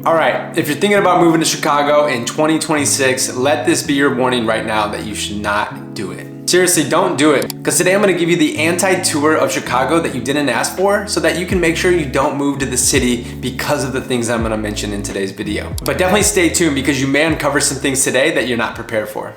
All right, if you're thinking about moving to Chicago in 2026, let this be your warning right now that you should not do it. Seriously, don't do it. Because today I'm gonna give you the anti-tour of Chicago that you didn't ask for so that you can make sure you don't move to the city because of the things I'm gonna mention in today's video. But definitely stay tuned because you may uncover some things today that you're not prepared for.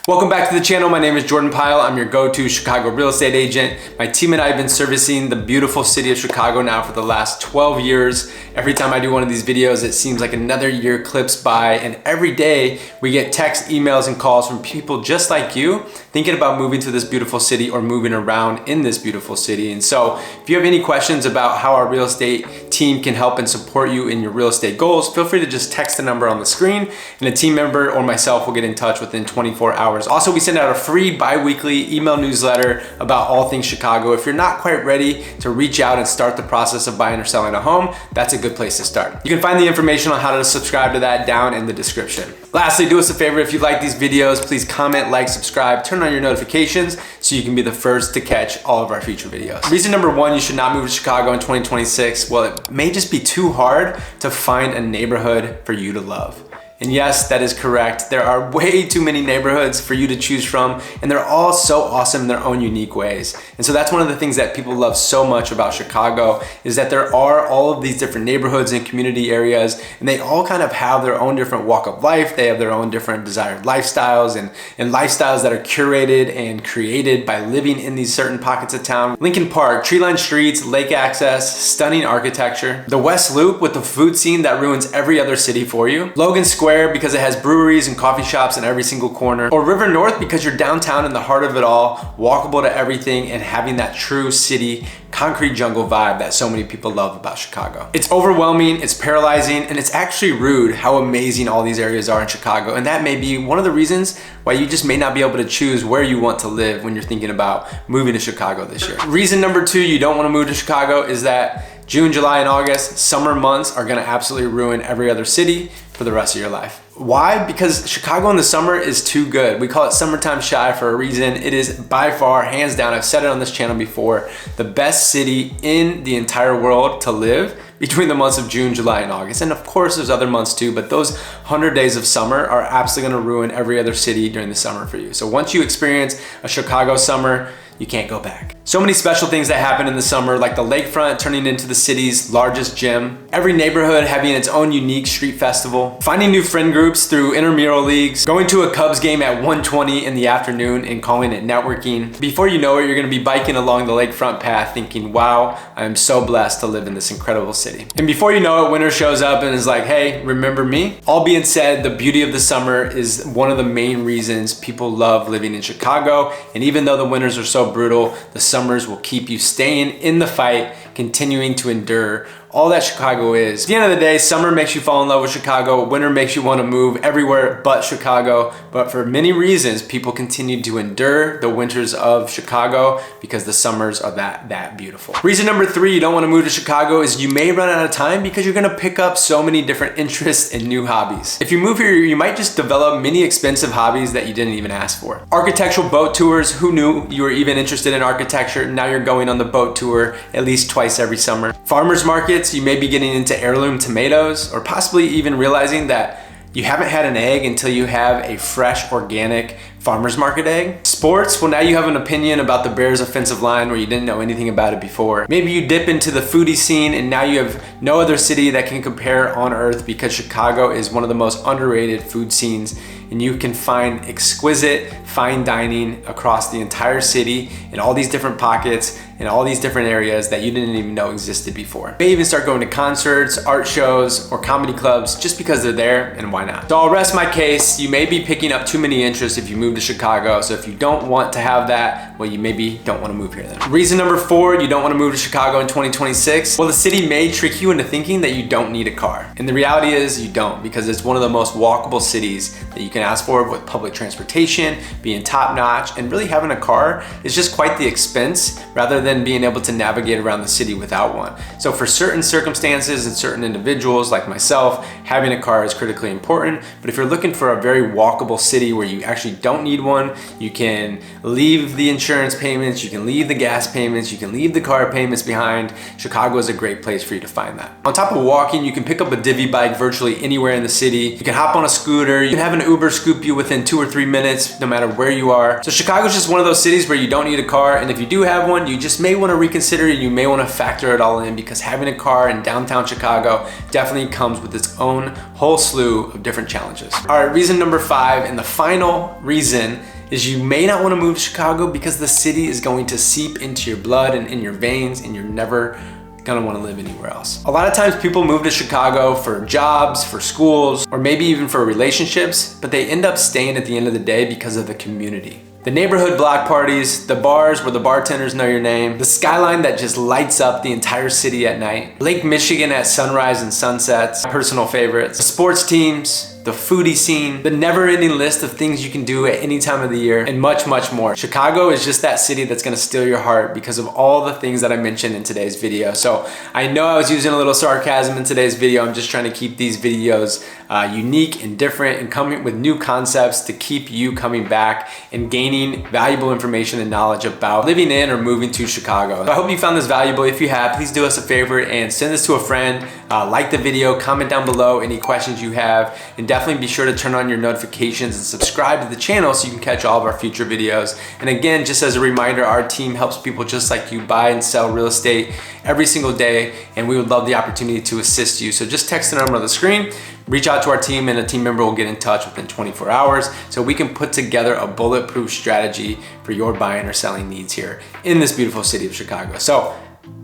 Welcome back to the channel. My name is Jordan Pyle. I'm your go-to Chicago real estate agent. My team and I have been servicing the beautiful city of Chicago now for the last 12 years. Every time I do one of these videos, it seems like another year clips by, and every day we get texts, emails, and calls from people just like you thinking about moving to this beautiful city or moving around in this beautiful city. And so if you have any questions about how our real estate team can help and support you in your real estate goals, feel free to just text the number on the screen and a team member or myself will get in touch within 24 hours. Also, we send out a free bi-weekly email newsletter about all things Chicago. If you're not quite ready to reach out and start the process of buying or selling a home, that's a good place to start. You can find the information on how to subscribe to that down in the description. Lastly, do us a favor. If you like these videos, please comment, like, subscribe, turn on your notifications so you can be the first to catch all of our future videos. Reason number one, you should not move to Chicago in 2026. Well, it may just be too hard to find a neighborhood for you to love. And yes, that is correct. There are way too many neighborhoods for you to choose from, and they're all so awesome in their own unique ways. And so that's one of the things that people love so much about Chicago is that there are all of these different neighborhoods and community areas, and they all kind of have their own different walk of life. They have their own different desired lifestyles and lifestyles that are curated and created by living in these certain pockets of town. Lincoln Park, tree-lined streets, lake access, stunning architecture. The West Loop with the food scene that ruins every other city for you. Logan Square because it has breweries and coffee shops in every single corner, or River North because you're downtown in the heart of it all, walkable to everything and having that true city concrete jungle vibe that so many people love about Chicago. It's overwhelming, it's paralyzing, and it's actually rude how amazing all these areas are in Chicago. And that may be one of the reasons why you just may not be able to choose where you want to live when you're thinking about moving to Chicago this year. Reason number two you don't want to move to Chicago is that June, July, and August, summer months are gonna absolutely ruin every other city for the rest of your life. Why? Because Chicago in the summer is too good. We call it summertime shy for a reason. It is by far, hands down, I've said it on this channel before, the best city in the entire world to live between the months of June, July, and August. And of course there's other months too, but those 100 days of summer are absolutely gonna ruin every other city during the summer for you. So once you experience a Chicago summer, you can't go back. So many special things that happen in the summer, like the lakefront turning into the city's largest gym, every neighborhood having its own unique street festival, finding new friend groups through intramural leagues, going to a Cubs game at 1:20 in the afternoon and calling it networking. Before you know it, you're gonna be biking along the lakefront path thinking, wow, I am so blessed to live in this incredible city. And before you know it, winter shows up and is like, hey, remember me? All being said, the beauty of the summer is one of the main reasons people love living in Chicago. And even though the winters are so brutal, the summers will keep you staying in the fight, continuing to endure all that Chicago is. At the end of the day, summer makes you fall in love with Chicago, winter makes you want to move everywhere but Chicago. But for many reasons, people continue to endure the winters of Chicago because the summers are that beautiful. Reason number three you don't want to move to Chicago is you may run out of time because you're going to pick up so many different interests and new hobbies. If you move here, you might just develop many expensive hobbies that you didn't even ask for. Architectural boat tours, who knew you were even interested in architecture? Now you're going on the boat tour at least twice every summer. Farmers markets, you may be getting into heirloom tomatoes, or possibly even realizing that you haven't had an egg until you have a fresh, organic farmer's market egg. Sports, well now you have an opinion about the Bears offensive line where you didn't know anything about it before. Maybe you dip into the foodie scene and now you have no other city that can compare on earth because Chicago is one of the most underrated food scenes and you can find exquisite fine dining across the entire city in all these different pockets in all these different areas that you didn't even know existed before. You may even start going to concerts, art shows, or comedy clubs just because they're there, and why not? So I'll rest my case. You may be picking up too many interests if you move to Chicago, so if you don't want to have that, well, you maybe don't want to move here then. Reason number four, you don't want to move to Chicago in 2026. Well, the city may trick you into thinking that you don't need a car. And the reality is you don't, because it's one of the most walkable cities that you can ask for with public transportation, being top notch, and really having a car is just quite the expense rather than than being able to navigate around the city without one. So for certain circumstances and certain individuals like myself, having a car is critically important. But if you're looking for a very walkable city where you actually don't need one, you can leave the insurance payments, you can leave the gas payments, you can leave the car payments behind, Chicago is a great place for you to find that. On top of walking, you can pick up a divvy bike virtually anywhere in the city. You can hop on a scooter, you can have an Uber scoop you within 2 or 3 minutes, no matter where you are. So Chicago's just one of those cities where you don't need a car, and if you do have one, you just may want to reconsider, you may want to factor it all in, because having a car in downtown Chicago definitely comes with its own whole slew of different challenges. All right, reason number 5, and the final reason, is you may not want to move to Chicago because the city is going to seep into your blood and in your veins, and you're never gonna want to live anywhere else. A lot of times people move to Chicago for jobs, for schools, or maybe even for relationships, but they end up staying at the end of the day because of the community. The neighborhood block parties, the bars where the bartenders know your name, the skyline that just lights up the entire city at night, Lake Michigan at sunrise and sunsets, my personal favorites, the sports teams, the foodie scene, the never-ending list of things you can do at any time of the year, and much, much more. Chicago is just that city that's gonna steal your heart because of all the things that I mentioned in today's video. So I know I was using a little sarcasm in today's video. I'm just trying to keep these videos unique and different and coming with new concepts to keep you coming back and gaining valuable information and knowledge about living in or moving to Chicago. So I hope you found this valuable. If you have, please do us a favor and send this to a friend. Like the video, comment down below any questions you have, and definitely be sure to turn on your notifications and subscribe to the channel so you can catch all of our future videos. And again, just as a reminder, our team helps people just like you buy and sell real estate every single day, and we would love the opportunity to assist you. So just text the number on the screen, reach out to our team, and a team member will get in touch within 24 hours so we can put together a bulletproof strategy for your buying or selling needs here in this beautiful city of Chicago. So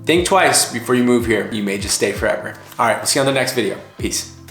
think twice before you move here. You may just stay forever. All right, we'll see you on the next video. Peace.